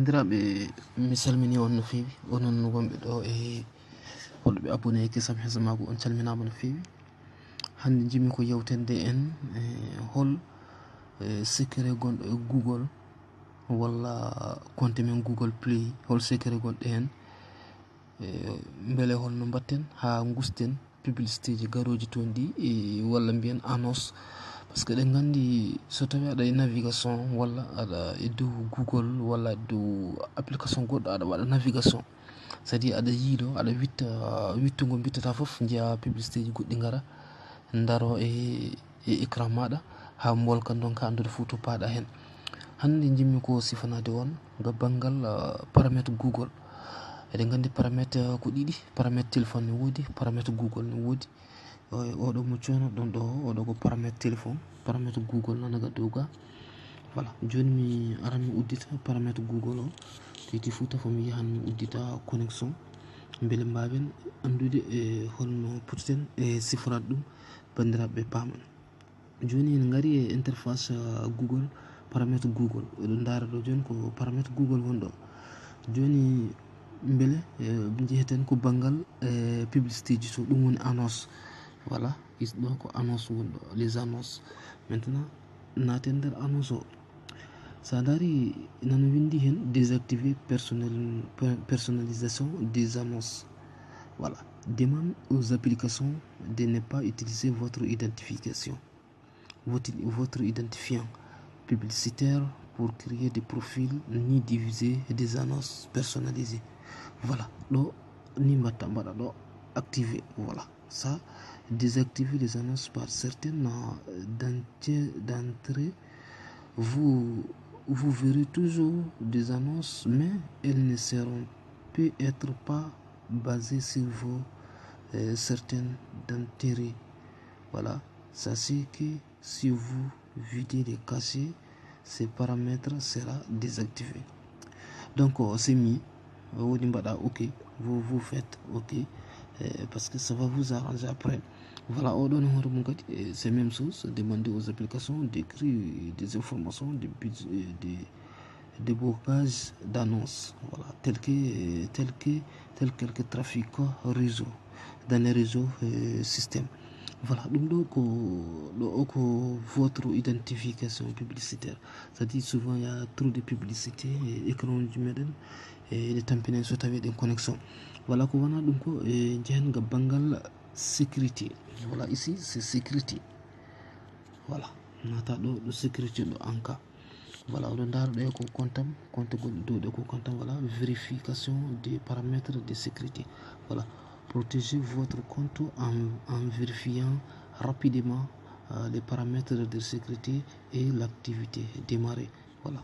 bandiraɓe mi salmini on no fewi onon wonɓe ɗo e holɓe abonné kesam hesamago on calminama no fewi. hande jimi ko yewtende en hol secret gonɗo e Google walla compte men Google Play, hol secret gonɗo hen beele holno batten ha gusten publicité ji garoji toon ɗi walla mbiyen annonce. Par ce que ɗen gandi so tawi aɗa e navigation walla aɗa e dow Google walla dow application goɗɗo aɗa waɗa navigation, c'est à dire aɗa yiiɗo aɗa witta wittugo bittata foof jeeya publicité ji goɗɗi gara daro e écran maɗa ha bolka donka andude fou to paɗa hen. hande jimmi ko sifanade on ga banggal paramètre Google. eɗen gandi paramètre ko ɗiɗi, paramètre téléphone ne woodi, paramètre Google ne woodi. oɗo mo coyno ɗon ɗo oɗo ko paramètre téléphone, paramètre Google nanaga dow ga. voilà joni mi aran mi uddita paramètre Google o titi fou tafo mi yahan mi uddita connexion beele mbawen andude e holno poteten e sifrade ɗum bandiraɓe paman. joni en gari e interface Google, paramètre Google oɗon dara ɗo joni ko paramètre Google wonɗo. joni beele jeheten ko banggal publicité ji to ɗum woni annonce. voilà ɗo ko annonce wonɗo, les annonces. maintenant naten nder annonce o sa dari nano windi hen désactiver personnalisation des annonces. voilà, demande aux applications de ne pas utiliser votre identifiant publicitaire pour créer des profils ni diffuser des annonces personnalisées. voilà ɗo ni mbatta mbaɗa ɗo activer. voilà ça, désactiver les annonces par certaines d'entrée. Vous verrez toujours des annonces, mais elles ne seront peut-être pas basées sur vos certaines d'intérêt. voilà, sachez que si vous videz les cachets, ces paramètres sera désactivé. donc c'est mis woni mbaɗa ok, vous faites ok parce que ça va vous arranger après. voilà oɗon e hoore mum kadi c'est même chose, demander aux applications d'écrire des informations de blocage d'annonces, voilà, tel quelques trafic réseau dans les réseaux système. voilà ɗum ɗo ko votre identification publicitaire. c'est-à-dire souvent il y a trop de publicité écran ji meɗen ene tampinen so tawi ɗen connexion. voilà ko wona ɗum ko jehen ga banggal sécurité. voilà ici c'est sécurité. voilà nata ɗo sécurité ɗo anka. voilà oɗo dara ɗo ko comptam compte goɗɗo dow ɗo ko comptam. voilà, vérification des paramètres de sécurité. voilà, protégez votre compte en vérifiant rapidement les paramètres de sécurité et l'activité démarrer. voilà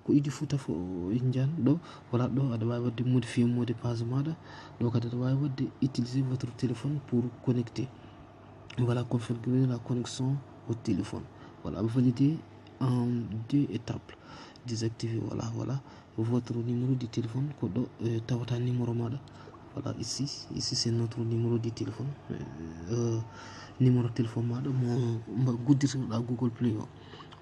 ko idi fou tafo injan ɗo. voilà ɗo aɗa wawi wadde modifier mot de passe maɗa. ɗo kadi aɗa wawi wadde utiliser votre téléphone pour connecter. voilà, configurer la connexion au téléphone. voilà, valider en 2 étapes. désactiver. voilà votre numéro de téléphone ko ɗo tawata numéro maɗa. voilà ici c'est notre numéro de téléphone, numéro téléphone maɗa mo guddirtoɗa Google Play o.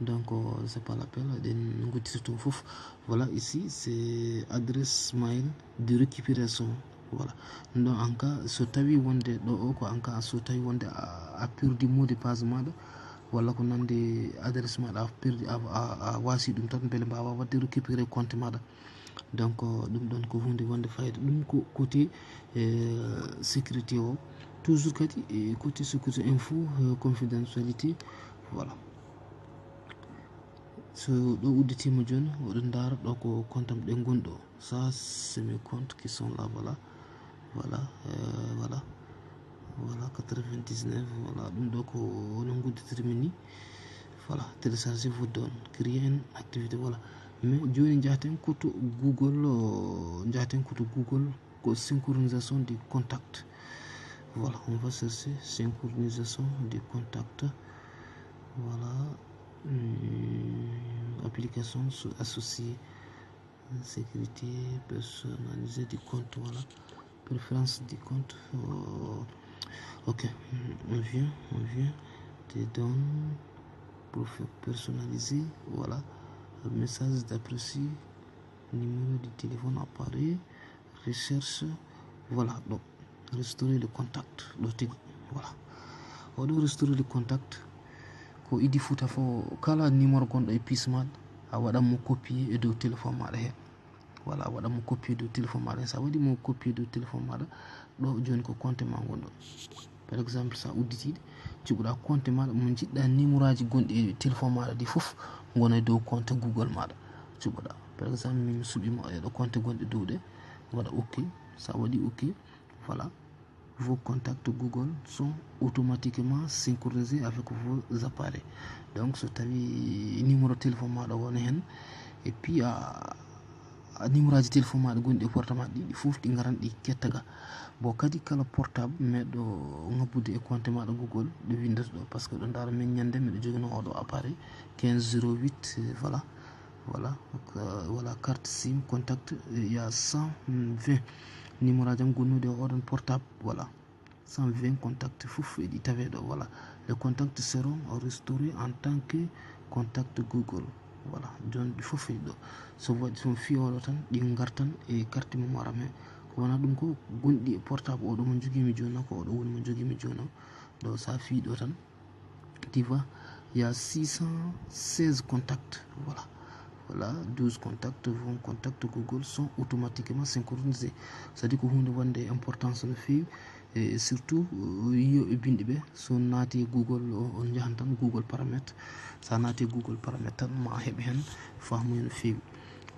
donc c'est pas la peine ɗen guddirto foof. voilà ici c'est adresse mail de récupération. voilà ɗo en cas so tawi wonde ɗo o ko en cas so tawi wonde a perdi mot de passe maɗa walla ko nande adresse maɗa a perdi a wasi ɗum tan beele mbawa wadde récupéré compte maɗa. donc ɗum ɗon ko hunde wonde fayida. ɗum ko côté sécurité o. toujours kadi côté sécurité info confidentialité. voilà so ɗo udditima joni oɗon dara ɗo ko compte am ɗen gonɗo. ça c'est mes comptes qui sont là. voilà 99. voilà ɗum ɗo ko onon gudditirmi ni. voilà, télécharger vos données, créer une activité. voilà, mais joni jahaten koto Google ko synchronisation des contacts. voilà, on va chercher synchronisation des contacts. voilà, application associée, sécurité personnalisée du compte. voilà, préférence du compte. ok, on vient des données personnalisées. voilà, message d'appréciation numéro de téléphone apparaît, recherche, voilà, donc restaurer le contact, voilà. On doit restaurer le contact. Ko idi futa fo kala numéro gonɗo e piece maɗa a waɗan mo copier e dow téléphone maɗa hen, voilà a waɗan mo copier dow téléphone maɗa hen. Sa waɗi mo copier dow téléphone maɗa ɗo joni ko compte ma gonɗo. Par exemple sa udditiɗe cuɓuɗa compte maɗa mo jiɗɗa numéro aji gonɗi e téléphone maɗa ɗi fof gona e dow compte google maɗa cuɓuɗa. Par exemple min suɓima eɗo compte gonɗe dow ɗe, waɗa ok. Sa waɗi ok, voilà, vos contacts Google sont automatiquement synchronisés avec vos appareils. Donc so tawi numéro téléphone maɗa wona hen, et puis a numéro aji téléphone maɗa gonɗi e portable ɗi fof ɗi garan ɗi kettaga. Bon kadi kala portable meɗo ngabbude e compte maɗa Google ɗo windata ɗo, par ce que ɗo dara min ñande miɗo jogino oɗo appareil 1508, voilà, voilà carte sim contact, il y a 120 numéro jam gonnude e oɗon portable, voilà 120 contacts fouf eɗi tawe ɗo, voilà. Les contacts seront restaurés en tant que contact Google, voilà. Joni ɗi fof eɗi ɗo, so waɗi son fi oɗo tan ɗi gartan e carte mémoire am he, ko wona ɗum ko gonɗi e portable oɗo mo jogimi joni ko oɗo woni mo jogimi joni ɗo. Sa fi ɗo tan tu vois il y a 616 contacts, voilà 12 contacts. Vos contacts Google sont automatiquement synchronisés. C'est-à-dire que hunde wonde importance no fewi, et surtout yo e binde ɓe so naati Google on jahan tan Google Paramètre. Sa naati Google Paramètre tan ma heɓe hen famuya no fewi.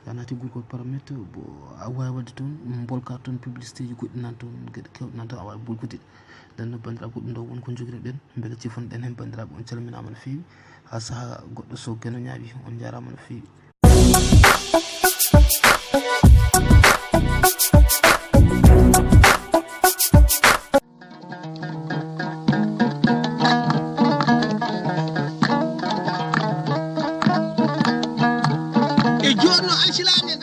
Sa naati Google Paramètre bo a wawi wadde toon bolka toon publicité ji goɗɗi nan toon, gueɗe kewɗe nan toon a wawi bolkude. Nden bandiraɓe goɗɗum ɗo wonko joginoɗen beele cifonɗen hen bandiraɓe, on calminama no fewi ha saaha goɗɗo so gueno ñaaɓi, on jarama no fewi. e jorno alsilamen